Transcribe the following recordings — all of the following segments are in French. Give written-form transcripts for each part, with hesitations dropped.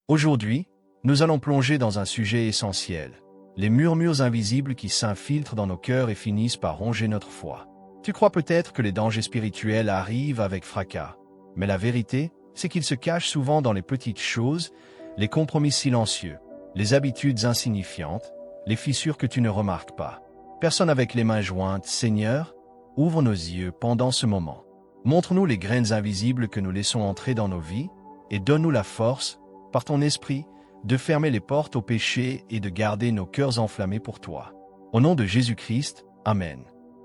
Aujourd'hui, nous allons plonger dans un sujet essentiel, les murmures invisibles qui s'infiltrent dans nos cœurs et finissent par ronger notre foi. Tu crois peut-être que les dangers spirituels arrivent avec fracas, mais la vérité, c'est qu'ils se cachent souvent dans les petites choses, les compromis silencieux, les habitudes insignifiantes, les fissures que tu ne remarques pas. Personne avec les mains jointes, Seigneur, ouvre nos yeux pendant ce moment. Montre-nous les graines invisibles que nous laissons entrer dans nos vies et donne-nous la force, par ton esprit, de fermer les portes au péché et de garder nos cœurs enflammés pour toi. Au nom de Jésus-Christ, Amen.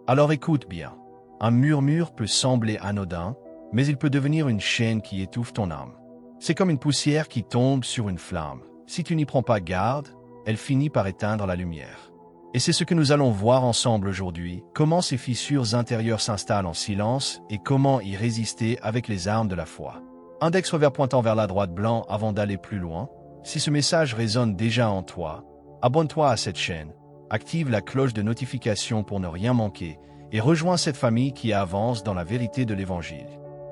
Alors écoute bien. Un murmure peut sembler anodin, mais il peut devenir une chaîne qui étouffe ton âme. C'est comme une poussière qui tombe sur une flamme. Si tu n'y prends pas garde, elle finit par éteindre la lumière. Et c'est ce que nous allons voir ensemble aujourd'hui, comment ces fissures intérieures s'installent en silence et comment y résister avec les armes de la foi. Index revers pointant vers la droite blanc avant d'aller plus loin. Si ce message résonne déjà en toi, abonne-toi à cette chaîne, active la cloche de notification pour ne rien manquer et rejoins cette famille qui avance dans la vérité de l'Évangile.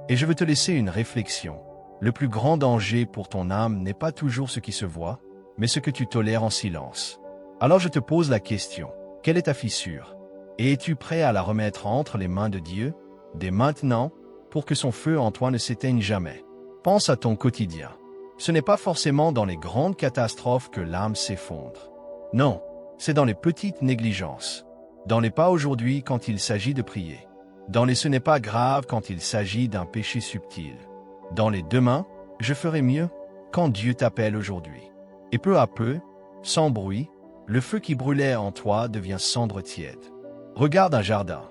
Et je veux te laisser une réflexion. Le plus grand danger pour ton âme n'est pas toujours ce qui se voit, mais ce que tu tolères en silence. Alors je te pose la question, quelle est ta fissure? Et es-tu prêt à la remettre entre les mains de Dieu, dès maintenant, pour que son feu en toi ne s'éteigne jamais? Pense à ton quotidien. Ce n'est pas forcément dans les grandes catastrophes que l'âme s'effondre. Non, c'est dans les petites négligences. Dans les pas aujourd'hui quand il s'agit de prier. Dans les ce n'est pas grave quand il s'agit d'un péché subtil. Dans les demain, je ferai mieux quand Dieu t'appelle aujourd'hui. Et peu à peu, sans bruit, le feu qui brûlait en toi devient cendre tiède. Regarde un jardin.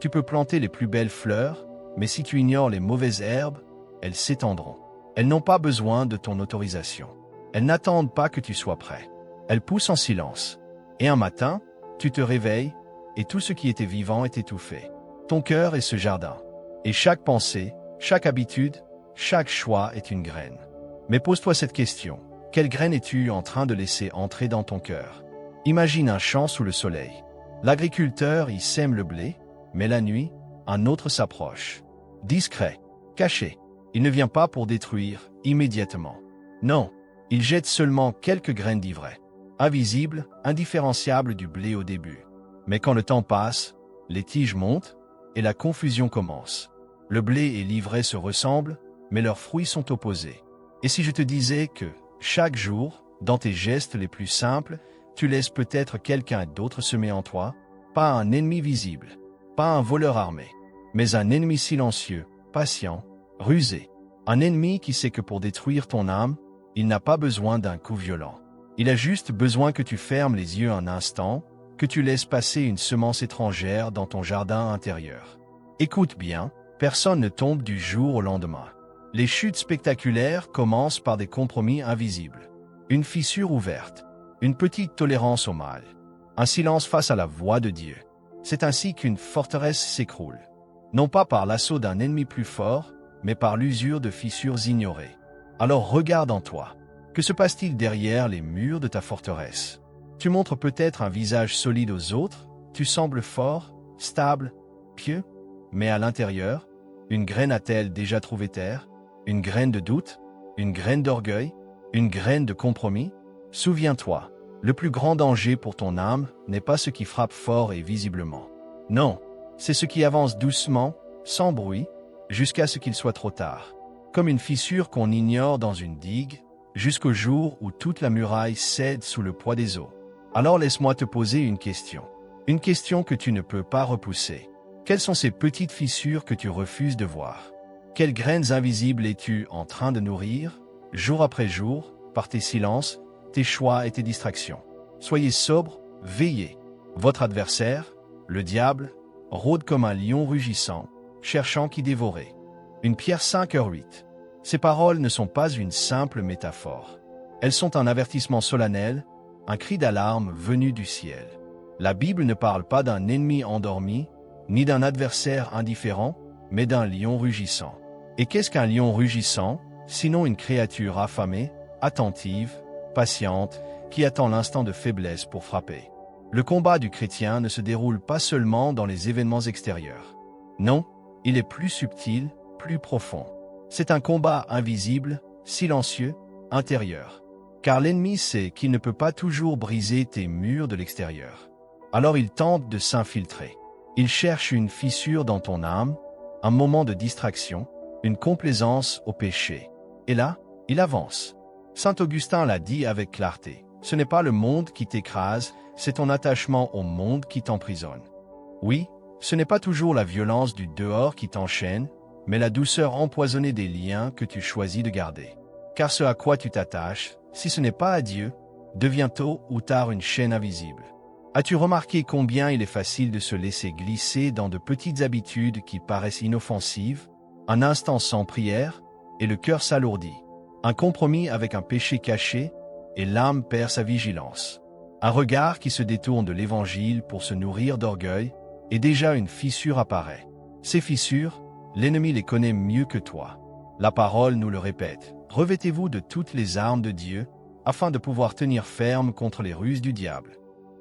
Tu peux planter les plus belles fleurs, mais si tu ignores les mauvaises herbes, elles s'étendront. Elles n'ont pas besoin de ton autorisation. Elles n'attendent pas que tu sois prêt. Elles poussent en silence. Et un matin, tu te réveilles, et tout ce qui était vivant est étouffé. Ton cœur est ce jardin. Et chaque pensée, chaque habitude, chaque choix est une graine. Mais pose-toi cette question. Quelle graine es-tu en train de laisser entrer dans ton cœur? Imagine un champ sous le soleil. L'agriculteur y sème le blé, mais la nuit, un autre s'approche. Discret, caché. Il ne vient pas pour détruire immédiatement. Non, il jette seulement quelques graines d'ivraie. Invisibles, indifférenciables du blé au début. Mais quand le temps passe, les tiges montent et la confusion commence. Le blé et l'ivraie se ressemblent, mais leurs fruits sont opposés. Et si je te disais que, chaque jour, dans tes gestes les plus simples, tu laisses peut-être quelqu'un d'autre semer en toi, pas un ennemi visible, pas un voleur armé, mais un ennemi silencieux, patient, rusé. Un ennemi qui sait que pour détruire ton âme, il n'a pas besoin d'un coup violent. Il a juste besoin que tu fermes les yeux un instant, que tu laisses passer une semence étrangère dans ton jardin intérieur. Écoute bien, personne ne tombe du jour au lendemain. Les chutes spectaculaires commencent par des compromis invisibles. Une fissure ouverte, une petite tolérance au mal, un silence face à la voix de Dieu. C'est ainsi qu'une forteresse s'écroule. Non pas par l'assaut d'un ennemi plus fort, mais par l'usure de fissures ignorées. Alors regarde en toi. Que se passe-t-il derrière les murs de ta forteresse? Tu montres peut-être un visage solide aux autres, tu sembles fort, stable, pieux, mais à l'intérieur, une graine a-t-elle déjà trouvé terre? Une graine de doute? Une graine d'orgueil? Une graine de compromis? Souviens-toi, le plus grand danger pour ton âme n'est pas ce qui frappe fort et visiblement. Non, c'est ce qui avance doucement, sans bruit, jusqu'à ce qu'il soit trop tard. Comme une fissure qu'on ignore dans une digue, jusqu'au jour où toute la muraille cède sous le poids des eaux. Alors laisse-moi te poser une question. Une question que tu ne peux pas repousser. Quelles sont ces petites fissures que tu refuses de voir? Quelles graines invisibles es-tu en train de nourrir, jour après jour, par tes silences, tes choix et tes distractions? Soyez sobres, veillez. Votre adversaire, le diable, rôde comme un lion rugissant, cherchant qui dévorer. Une Pierre 5h8. Ces paroles ne sont pas une simple métaphore. Elles sont un avertissement solennel, un cri d'alarme venu du ciel. La Bible ne parle pas d'un ennemi endormi, ni d'un adversaire indifférent, mais d'un lion rugissant. Et qu'est-ce qu'un lion rugissant, sinon une créature affamée, attentive, patiente, qui attend l'instant de faiblesse pour frapper? Le combat du chrétien ne se déroule pas seulement dans les événements extérieurs. Non, il est plus subtil, plus profond. C'est un combat invisible, silencieux, intérieur. car l'ennemi sait qu'il ne peut pas toujours briser tes murs de l'extérieur. Alors il tente de s'infiltrer. Il cherche une fissure dans ton âme, un moment de distraction, une complaisance au péché. Et là, il avance. Saint Augustin l'a dit avec clarté. Ce n'est pas le monde qui t'écrase, c'est ton attachement au monde qui t'emprisonne. Oui, ce n'est pas toujours la violence du dehors qui t'enchaîne, mais la douceur empoisonnée des liens que tu choisis de garder. Car ce à quoi tu t'attaches, si ce n'est pas à Dieu, devient tôt ou tard une chaîne invisible. As-tu remarqué combien il est facile de se laisser glisser dans de petites habitudes qui paraissent inoffensives, un instant sans prière, et le cœur s'alourdit, un compromis avec un péché caché, et l'âme perd sa vigilance. Un regard qui se détourne de l'Évangile pour se nourrir d'orgueil, et déjà une fissure apparaît. Ces fissures, l'ennemi les connaît mieux que toi. La parole nous le répète. Revêtez-vous de toutes les armes de Dieu, afin de pouvoir tenir ferme contre les ruses du diable.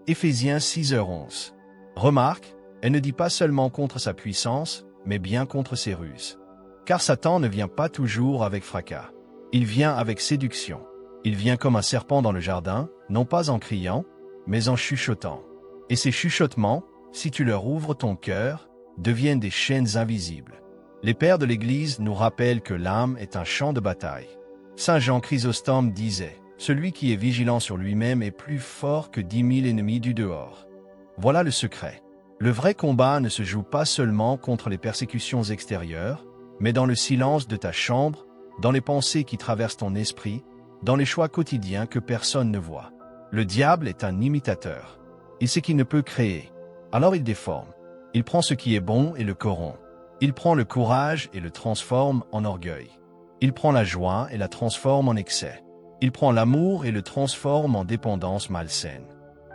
Éphésiens 6h11. Remarque, elle ne dit pas seulement contre sa puissance, mais bien contre ses ruses. Car Satan ne vient pas toujours avec fracas. Il vient avec séduction. Il vient comme un serpent dans le jardin, non pas en criant, mais en chuchotant. Et ces chuchotements, si tu leur ouvres ton cœur, deviennent des chaînes invisibles. Les pères de l'Église nous rappellent que l'âme est un champ de bataille. Saint Jean Chrysostome disait « Celui qui est vigilant sur lui-même est plus fort que 10 000 ennemis du dehors. » Voilà le secret. Le vrai combat ne se joue pas seulement contre les persécutions extérieures, mais dans le silence de ta chambre, dans les pensées qui traversent ton esprit, dans les choix quotidiens que personne ne voit. Le diable est un imitateur. Il sait qu'il ne peut créer. Alors il déforme. Il prend ce qui est bon et le corrompt. Il prend le courage et le transforme en orgueil. Il prend la joie et la transforme en excès. Il prend l'amour et le transforme en dépendance malsaine.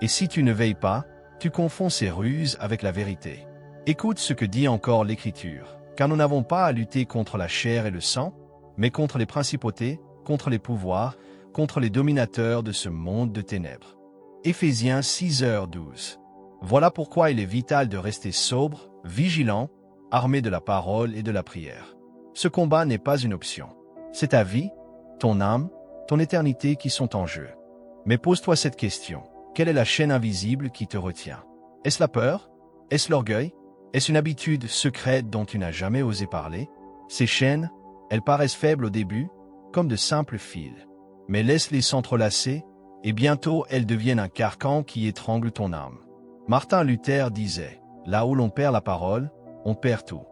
Et si tu ne veilles pas, tu confonds ces ruses avec la vérité. Écoute ce que dit encore l'Écriture, car nous n'avons pas à lutter contre la chair et le sang, mais contre les principautés, contre les pouvoirs, contre les dominateurs de ce monde de ténèbres. Éphésiens 6h12. Voilà pourquoi il est vital de rester sobre, vigilant, armé de la parole et de la prière. Ce combat n'est pas une option. C'est ta vie, ton âme, ton éternité qui sont en jeu. Mais pose-toi cette question. Quelle est la chaîne invisible qui te retient? Est-ce la peur? Est-ce l'orgueil? Est-ce une habitude secrète dont tu n'as jamais osé parler? Ces chaînes, elles paraissent faibles au début, comme de simples fils. Mais laisse-les s'entrelacer, et bientôt elles deviennent un carcan qui étrangle ton âme. Martin Luther disait, « Là où l'on perd la parole, on perd tout. »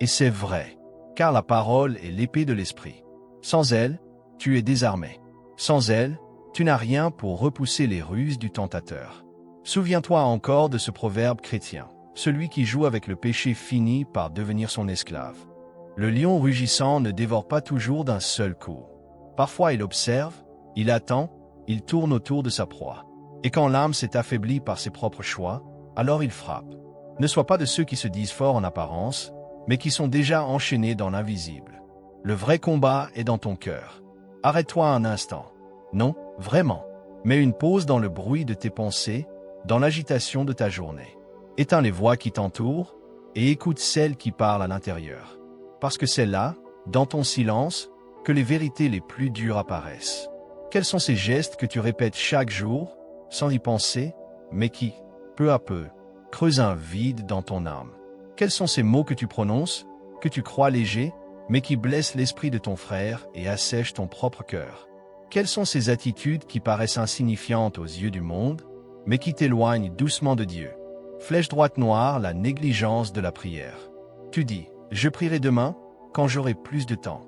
Et c'est vrai, car la parole est l'épée de l'esprit. Sans elle, tu es désarmé. Sans elle, tu n'as rien pour repousser les ruses du tentateur. Souviens-toi encore de ce proverbe chrétien. Celui qui joue avec le péché finit par devenir son esclave. Le lion rugissant ne dévore pas toujours d'un seul coup. Parfois il observe, il attend, il tourne autour de sa proie. Et quand l'âme s'est affaiblie par ses propres choix, alors il frappe. Ne sois pas de ceux qui se disent forts en apparence, mais qui sont déjà enchaînés dans l'invisible. Le vrai combat est dans ton cœur. Arrête-toi un instant. Non, vraiment. Mets une pause dans le bruit de tes pensées, dans l'agitation de ta journée. Éteins les voix qui t'entourent et écoute celles qui parlent à l'intérieur. Parce que c'est là, dans ton silence, que les vérités les plus dures apparaissent. Quels sont ces gestes que tu répètes chaque jour, sans y penser, mais qui, peu à peu, creusent un vide dans ton âme? Quels sont ces mots que tu prononces, que tu crois légers, mais qui blessent l'esprit de ton frère et assèchent ton propre cœur? Quelles sont ces attitudes qui paraissent insignifiantes aux yeux du monde, mais qui t'éloignent doucement de Dieu? Flèche droite noire, la négligence de la prière. Tu dis, je prierai demain, quand j'aurai plus de temps.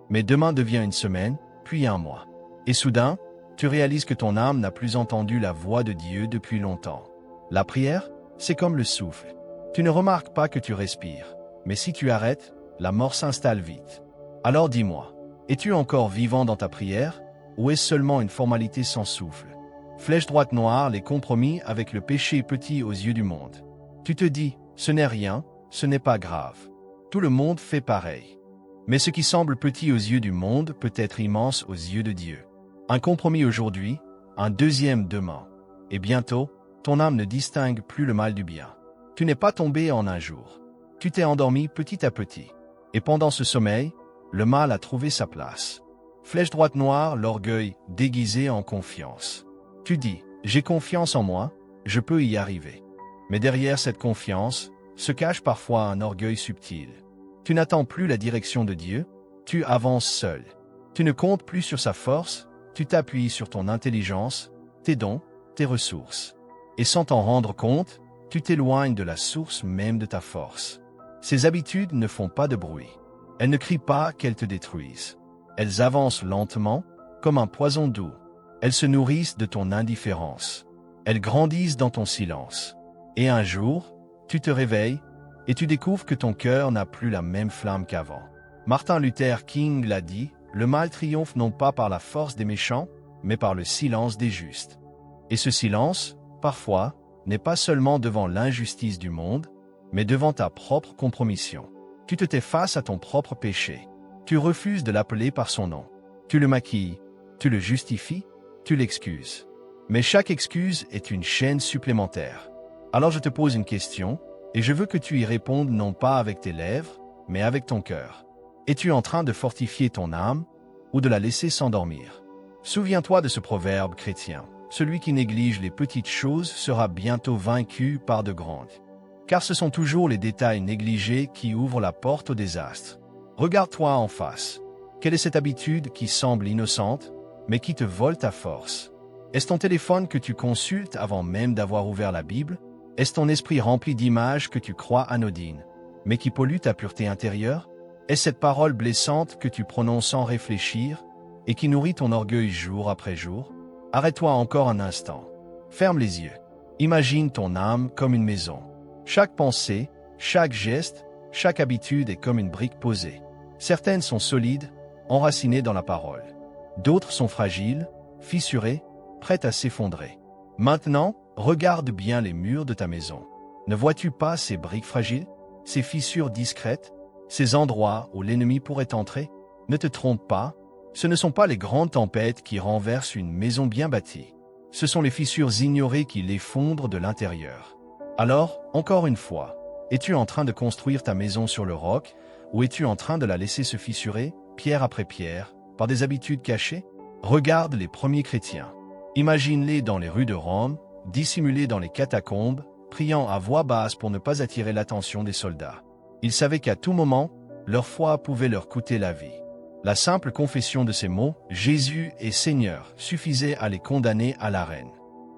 Mais demain devient une semaine, puis un mois. Et soudain, tu réalises que ton âme n'a plus entendu la voix de Dieu depuis longtemps. La prière, c'est comme le souffle. Tu ne remarques pas que tu respires, mais si tu arrêtes, la mort s'installe vite. Alors dis-moi, es-tu encore vivant dans ta prière, ou est-ce seulement une formalité sans souffle? Flèche droite noire, les compromis avec le péché petit aux yeux du monde. Tu te dis, ce n'est rien, ce n'est pas grave. Tout le monde fait pareil. Mais ce qui semble petit aux yeux du monde peut être immense aux yeux de Dieu. Un compromis aujourd'hui, un deuxième demain. Et bientôt, ton âme ne distingue plus le mal du bien. Tu n'es pas tombé en un jour. Tu t'es endormi petit à petit. Et pendant ce sommeil, le mal a trouvé sa place. Flèche droite noire, l'orgueil déguisé en confiance. Tu dis, j'ai confiance en moi, je peux y arriver. Mais derrière cette confiance, se cache parfois un orgueil subtil. Tu n'attends plus la direction de Dieu, tu avances seul. Tu ne comptes plus sur sa force, tu t'appuies sur ton intelligence, tes dons, tes ressources. Et sans t'en rendre compte, tu t'éloignes de la source même de ta force. Ces habitudes ne font pas de bruit. Elles ne crient pas qu'elles te détruisent. Elles avancent lentement, comme un poison doux. Elles se nourrissent de ton indifférence. Elles grandissent dans ton silence. Et un jour, tu te réveilles et tu découvres que ton cœur n'a plus la même flamme qu'avant. Martin Luther King l'a dit, le mal triomphe non pas par la force des méchants, mais par le silence des justes. Et ce silence, parfois, n'est pas seulement devant l'injustice du monde, mais devant ta propre compromission. Tu te tais face à ton propre péché. Tu refuses de l'appeler par son nom. Tu le maquilles, tu le justifies, tu l'excuses. Mais chaque excuse est une chaîne supplémentaire. Alors je te pose une question, et je veux que tu y répondes non pas avec tes lèvres, mais avec ton cœur. Es-tu en train de fortifier ton âme, ou de la laisser s'endormir? Souviens-toi de ce proverbe chrétien. Celui qui néglige les petites choses sera bientôt vaincu par de grandes. Car ce sont toujours les détails négligés qui ouvrent la porte au désastre. Regarde-toi en face. Quelle est cette habitude qui semble innocente, mais qui te vole ta force? Est-ce ton téléphone que tu consultes avant même d'avoir ouvert la Bible? Est-ce ton esprit rempli d'images que tu crois anodines, mais qui polluent ta pureté intérieure? Est-ce cette parole blessante que tu prononces sans réfléchir et qui nourrit ton orgueil jour après jour? Arrête-toi encore un instant. Ferme les yeux. Imagine ton âme comme une maison. Chaque pensée, chaque geste, chaque habitude est comme une brique posée. Certaines sont solides, enracinées dans la parole. D'autres sont fragiles, fissurées, prêtes à s'effondrer. Maintenant, regarde bien les murs de ta maison. Ne vois-tu pas ces briques fragiles, ces fissures discrètes, ces endroits où l'ennemi pourrait entrer? Ne te trompe pas, ce ne sont pas les grandes tempêtes qui renversent une maison bien bâtie. Ce sont les fissures ignorées qui l'effondrent de l'intérieur. Alors, encore une fois, es-tu en train de construire ta maison sur le roc, ou es-tu en train de la laisser se fissurer, pierre après pierre, par des habitudes cachées? Regarde les premiers chrétiens. Imagine-les dans les rues de Rome, dissimulés dans les catacombes, priant à voix basse pour ne pas attirer l'attention des soldats. Ils savaient qu'à tout moment, leur foi pouvait leur coûter la vie. La simple confession de ces mots, « Jésus est Seigneur », suffisait à les condamner à l'arène.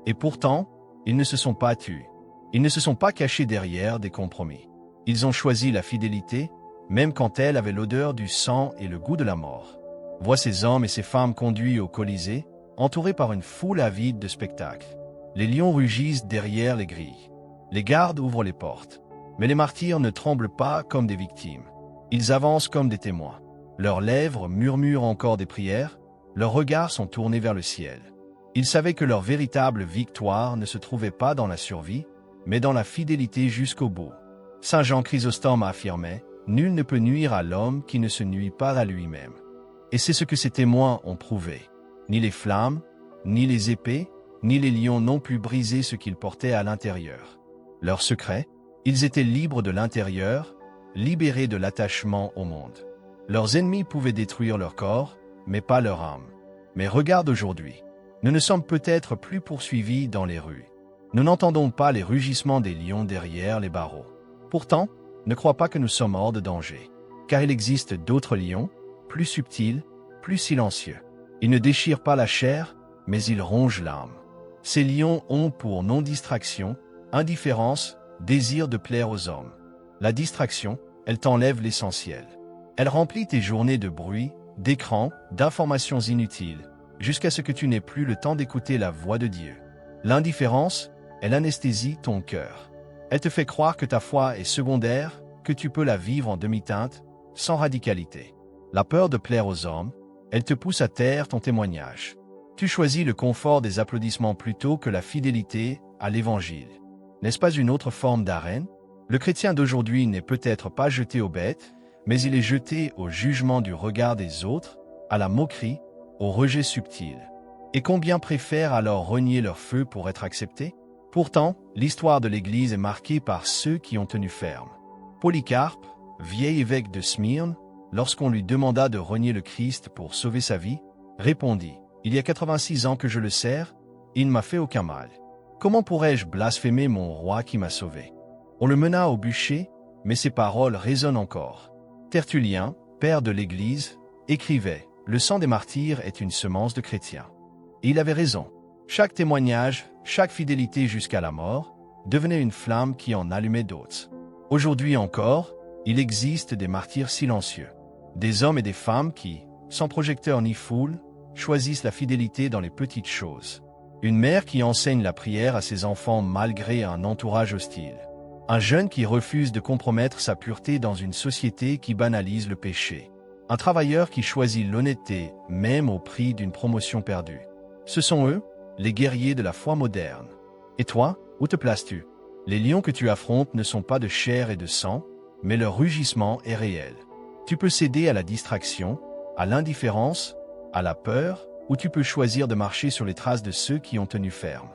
Et pourtant, ils ne se sont pas tus. Ils ne se sont pas cachés derrière des compromis. Ils ont choisi la fidélité, même quand elle avait l'odeur du sang et le goût de la mort. Vois ces hommes et ces femmes conduits au Colisée, entourés par une foule avide de spectacles. Les lions rugissent derrière les grilles. Les gardes ouvrent les portes. Mais les martyrs ne tremblent pas comme des victimes. Ils avancent comme des témoins. Leurs lèvres murmurent encore des prières, leurs regards sont tournés vers le ciel. Ils savaient que leur véritable victoire ne se trouvait pas dans la survie, mais dans la fidélité jusqu'au bout. Saint Jean Chrysostome affirmait « Nul ne peut nuire à l'homme qui ne se nuit pas à lui-même ». Et c'est ce que ces témoins ont prouvé. Ni les flammes, ni les épées, ni les lions n'ont pu briser ce qu'ils portaient à l'intérieur. Leur secret, ils étaient libres de l'intérieur, libérés de l'attachement au monde. Leurs ennemis pouvaient détruire leur corps, mais pas leur âme. Mais regarde aujourd'hui. Nous ne sommes peut-être plus poursuivis dans les rues. Nous n'entendons pas les rugissements des lions derrière les barreaux. Pourtant, ne crois pas que nous sommes hors de danger, car il existe d'autres lions, plus subtils, plus silencieux. Ils ne déchirent pas la chair, mais ils rongent l'âme. Ces lions ont pour non-distraction, indifférence, désir de plaire aux hommes. La distraction, elle t'enlève l'essentiel. Elle remplit tes journées de bruit, d'écran, d'informations inutiles, jusqu'à ce que tu n'aies plus le temps d'écouter la voix de Dieu. L'indifférence, elle anesthésie ton cœur. Elle te fait croire que ta foi est secondaire, que tu peux la vivre en demi-teinte, sans radicalité. La peur de plaire aux hommes, elle te pousse à taire ton témoignage. Tu choisis le confort des applaudissements plutôt que la fidélité à l'Évangile. N'est-ce pas une autre forme d'arène? Le chrétien d'aujourd'hui n'est peut-être pas jeté aux bêtes, mais il est jeté au jugement du regard des autres, à la moquerie, au rejet subtil. Et combien préfèrent alors renier leur feu pour être acceptés? Pourtant, l'histoire de l'Église est marquée par ceux qui ont tenu ferme. Polycarpe, vieil évêque de Smyrne, lorsqu'on lui demanda de renier le Christ pour sauver sa vie, répondit, « Il y a 86 ans que je le sers, et il ne m'a fait aucun mal. Comment pourrais-je blasphémer mon roi qui m'a sauvé ?» On le mena au bûcher, mais ses paroles résonnent encore. Tertullien, père de l'Église, écrivait, « Le sang des martyrs est une semence de chrétiens. » Et il avait raison. Chaque témoignage, chaque fidélité jusqu'à la mort, devenait une flamme qui en allumait d'autres. Aujourd'hui encore, il existe des martyrs silencieux. Des hommes et des femmes qui, sans projecteur ni foule, choisissent la fidélité dans les petites choses. Une mère qui enseigne la prière à ses enfants malgré un entourage hostile. Un jeune qui refuse de compromettre sa pureté dans une société qui banalise le péché. Un travailleur qui choisit l'honnêteté, même au prix d'une promotion perdue. Ce sont eux, les guerriers de la foi moderne. Et toi, où te places-tu? Les lions que tu affrontes ne sont pas de chair et de sang, mais leur rugissement est réel. Tu peux céder à la distraction, à l'indifférence, à la peur, ou tu peux choisir de marcher sur les traces de ceux qui ont tenu ferme.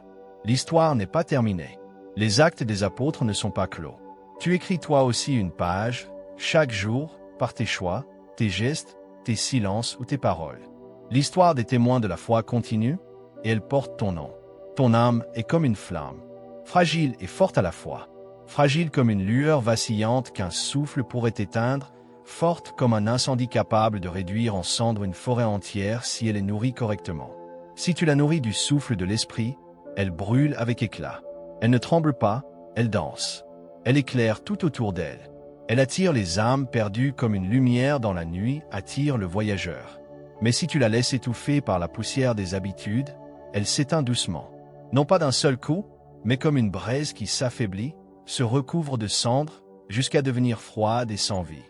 L'histoire n'est pas terminée. Les actes des apôtres ne sont pas clos. Tu écris toi aussi une page, chaque jour, par tes choix, tes gestes, tes silences ou tes paroles. L'histoire des témoins de la foi continue, et elle porte ton nom. Ton âme est comme une flamme, fragile et forte à la fois. Fragile comme une lueur vacillante qu'un souffle pourrait éteindre, forte comme un incendie capable de réduire en cendres une forêt entière si elle est nourrie correctement. Si tu la nourris du souffle de l'esprit, elle brûle avec éclat. Elle ne tremble pas, elle danse. Elle éclaire tout autour d'elle. Elle attire les âmes perdues comme une lumière dans la nuit attire le voyageur. Mais si tu la laisses étouffer par la poussière des habitudes, elle s'éteint doucement. Non pas d'un seul coup, mais comme une braise qui s'affaiblit, se recouvre de cendres, jusqu'à devenir froide et sans vie.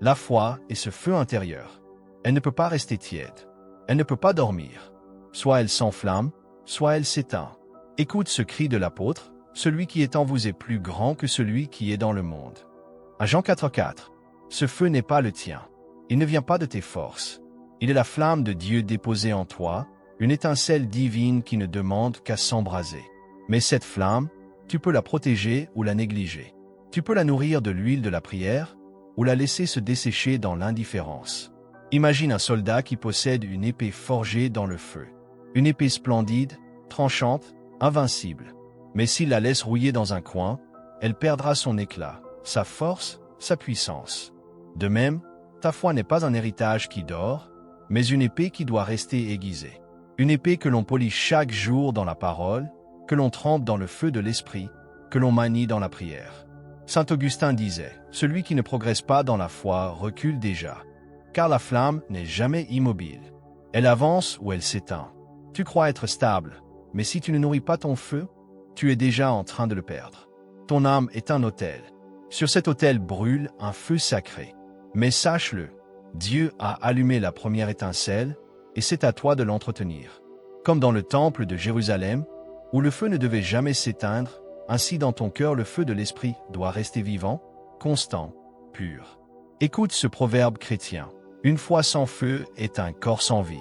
La foi est ce feu intérieur. Elle ne peut pas rester tiède. Elle ne peut pas dormir. Soit elle s'enflamme, soit elle s'éteint. Écoute ce cri de l'apôtre, « Celui qui est en vous est plus grand que celui qui est dans le monde. » À Jean 4,4, ce feu n'est pas le tien. Il ne vient pas de tes forces. Il est la flamme de Dieu déposée en toi, une étincelle divine qui ne demande qu'à s'embraser. Mais cette flamme, tu peux la protéger ou la négliger. Tu peux la nourrir de l'huile de la prière ou la laisser se dessécher dans l'indifférence. Imagine un soldat qui possède une épée forgée dans le feu. Une épée splendide, tranchante, invincible. Mais s'il la laisse rouiller dans un coin, elle perdra son éclat, sa force, sa puissance. De même, ta foi n'est pas un héritage qui dort, mais une épée qui doit rester aiguisée. Une épée que l'on polit chaque jour dans la parole, que l'on trempe dans le feu de l'esprit, que l'on manie dans la prière. Saint Augustin disait, « Celui qui ne progresse pas dans la foi recule déjà, car la flamme n'est jamais immobile. Elle avance ou elle s'éteint. Tu crois être stable, mais si tu ne nourris pas ton feu, tu es déjà en train de le perdre. Ton âme est un autel. Sur cet autel brûle un feu sacré. Mais sache-le, Dieu a allumé la première étincelle, et c'est à toi de l'entretenir. Comme dans le temple de Jérusalem, où le feu ne devait jamais s'éteindre, ainsi dans ton cœur le feu de l'esprit doit rester vivant, constant, pur. Écoute ce proverbe chrétien. Une foi sans feu est un corps sans vie.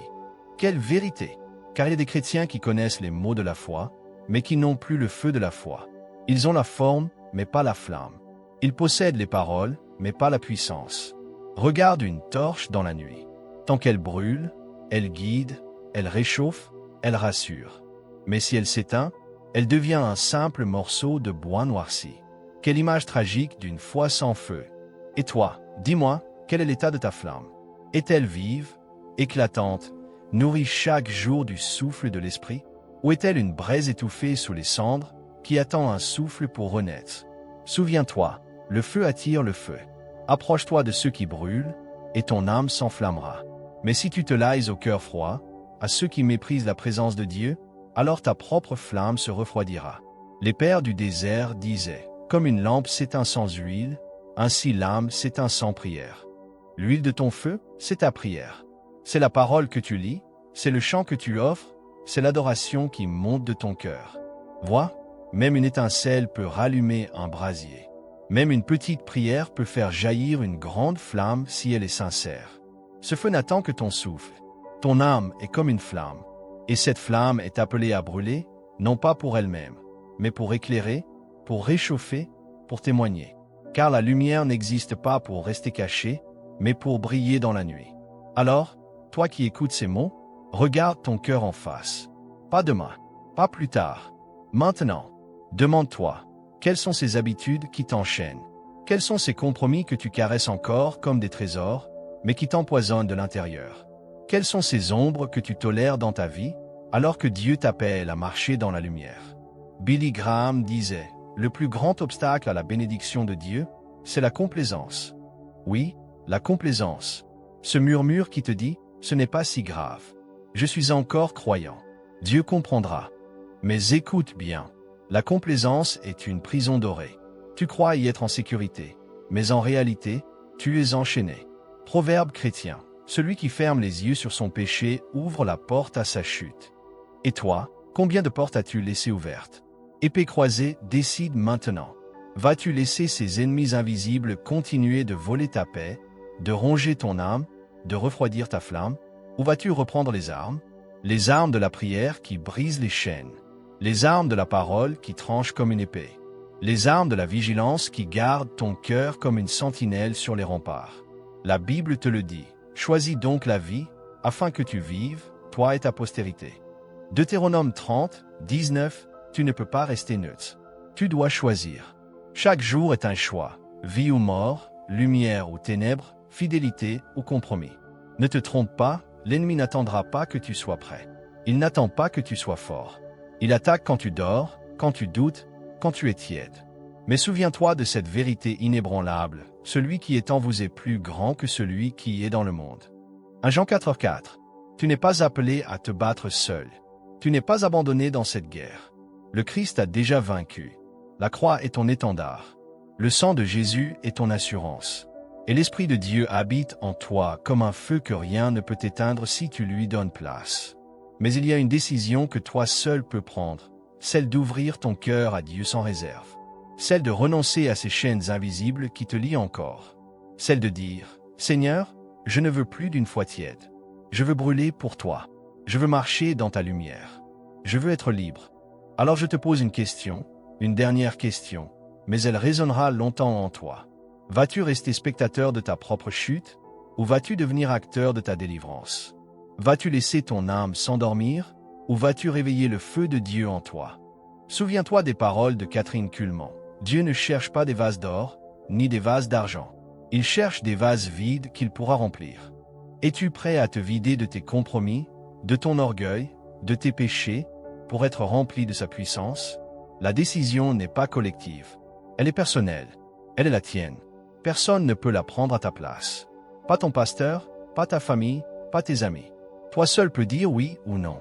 Quelle vérité! Car il y a des chrétiens qui connaissent les mots de la foi, mais qui n'ont plus le feu de la foi. Ils ont la forme, mais pas la flamme. Ils possèdent les paroles, mais pas la puissance. Regarde une torche dans la nuit. Tant qu'elle brûle, elle guide, elle réchauffe, elle rassure. Mais si elle s'éteint, elle devient un simple morceau de bois noirci. Quelle image tragique d'une foi sans feu. Et toi, dis-moi, quel est l'état de ta flamme? Est-elle vive, éclatante, nourrie chaque jour du souffle de l'esprit? Ou est-elle une braise étouffée sous les cendres, qui attend un souffle pour renaître? Souviens-toi, le feu attire le feu. Approche-toi de ceux qui brûlent, et ton âme s'enflammera. Mais si tu te laisses au cœur froid, à ceux qui méprisent la présence de Dieu, alors ta propre flamme se refroidira. Les pères du désert disaient, « Comme une lampe s'éteint sans huile, ainsi l'âme s'éteint sans prière. » L'huile de ton feu, c'est ta prière. C'est la parole que tu lis, c'est le chant que tu offres, c'est l'adoration qui monte de ton cœur. Vois, même une étincelle peut rallumer un brasier. Même une petite prière peut faire jaillir une grande flamme si elle est sincère. Ce feu n'attend que ton souffle. Ton âme est comme une flamme. Et cette flamme est appelée à brûler, non pas pour elle-même, mais pour éclairer, pour réchauffer, pour témoigner. Car la lumière n'existe pas pour rester cachée, mais pour briller dans la nuit. Alors, toi qui écoutes ces mots, regarde ton cœur en face. Pas demain, pas plus tard. Maintenant, demande-toi, quelles sont ces habitudes qui t'enchaînent? Quels sont ces compromis que tu caresses encore comme des trésors, mais qui t'empoisonnent de l'intérieur? Quelles sont ces ombres que tu tolères dans ta vie, alors que Dieu t'appelle à marcher dans la lumière? Billy Graham disait, le plus grand obstacle à la bénédiction de Dieu, c'est la complaisance. Oui, la complaisance. Ce murmure qui te dit, ce n'est pas si grave. Je suis encore croyant. Dieu comprendra. Mais écoute bien, la complaisance est une prison dorée. Tu crois y être en sécurité, mais en réalité, tu es enchaîné. Proverbe chrétien, celui qui ferme les yeux sur son péché ouvre la porte à sa chute. Et toi, combien de portes as-tu laissées ouvertes? Épée croisée, décide maintenant. Vas-tu laisser ces ennemis invisibles continuer de voler ta paix, de ronger ton âme, de refroidir ta flamme? Ou vas-tu reprendre les armes de la prière qui brisent les chaînes, les armes de la parole qui tranchent comme une épée, les armes de la vigilance qui gardent ton cœur comme une sentinelle sur les remparts. La Bible te le dit, choisis donc la vie, afin que tu vives, toi et ta postérité. Deutéronome 30, 19, tu ne peux pas rester neutre. Tu dois choisir. Chaque jour est un choix, vie ou mort, lumière ou ténèbres, fidélité ou compromis. Ne te trompe pas, l'ennemi n'attendra pas que tu sois prêt. Il n'attend pas que tu sois fort. Il attaque quand tu dors, quand tu doutes, quand tu es tiède. Mais souviens-toi de cette vérité inébranlable, celui qui est en vous est plus grand que celui qui est dans le monde. 1 Jean 4,4. Tu n'es pas appelé à te battre seul. Tu n'es pas abandonné dans cette guerre. Le Christ a déjà vaincu. La croix est ton étendard. Le sang de Jésus est ton assurance. Et l'Esprit de Dieu habite en toi comme un feu que rien ne peut éteindre si tu lui donnes place. Mais il y a une décision que toi seul peux prendre, celle d'ouvrir ton cœur à Dieu sans réserve. Celle de renoncer à ces chaînes invisibles qui te lient encore. Celle de dire, Seigneur, je ne veux plus d'une foi tiède. Je veux brûler pour toi. Je veux marcher dans ta lumière. Je veux être libre. Alors je te pose une question, une dernière question, mais elle résonnera longtemps en toi. Vas-tu rester spectateur de ta propre chute, ou vas-tu devenir acteur de ta délivrance? Vas-tu laisser ton âme s'endormir, ou vas-tu réveiller le feu de Dieu en toi? Souviens-toi des paroles de Catherine Kuhlman. Dieu ne cherche pas des vases d'or, ni des vases d'argent. Il cherche des vases vides qu'il pourra remplir. Es-tu prêt à te vider de tes compromis, de ton orgueil, de tes péchés, pour être rempli de sa puissance? La décision n'est pas collective. Elle est personnelle. Elle est la tienne. Personne ne peut la prendre à ta place. Pas ton pasteur, pas ta famille, pas tes amis. Toi seul peux dire oui ou non.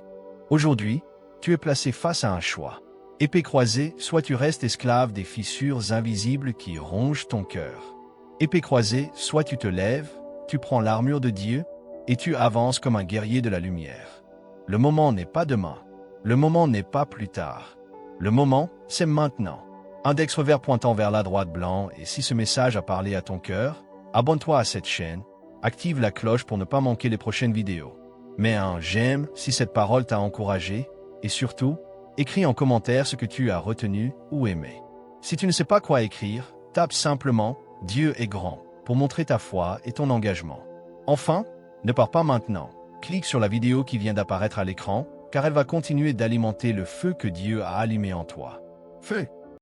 Aujourd'hui, tu es placé face à un choix. Épée croisée, soit tu restes esclave des fissures invisibles qui rongent ton cœur. Épée croisée, soit tu te lèves, tu prends l'armure de Dieu, et tu avances comme un guerrier de la lumière. Le moment n'est pas demain. Le moment n'est pas plus tard. Le moment, c'est maintenant. Index revers pointant vers la droite blanc, et si ce message a parlé à ton cœur, abonne-toi à cette chaîne, active la cloche pour ne pas manquer les prochaines vidéos. Mets un j'aime si cette parole t'a encouragé, et surtout, écris en commentaire ce que tu as retenu ou aimé. Si tu ne sais pas quoi écrire, tape simplement « Dieu est grand » pour montrer ta foi et ton engagement. Enfin, ne pars pas maintenant. Clique sur la vidéo qui vient d'apparaître à l'écran, car elle va continuer d'alimenter le feu que Dieu a allumé en toi. Feu!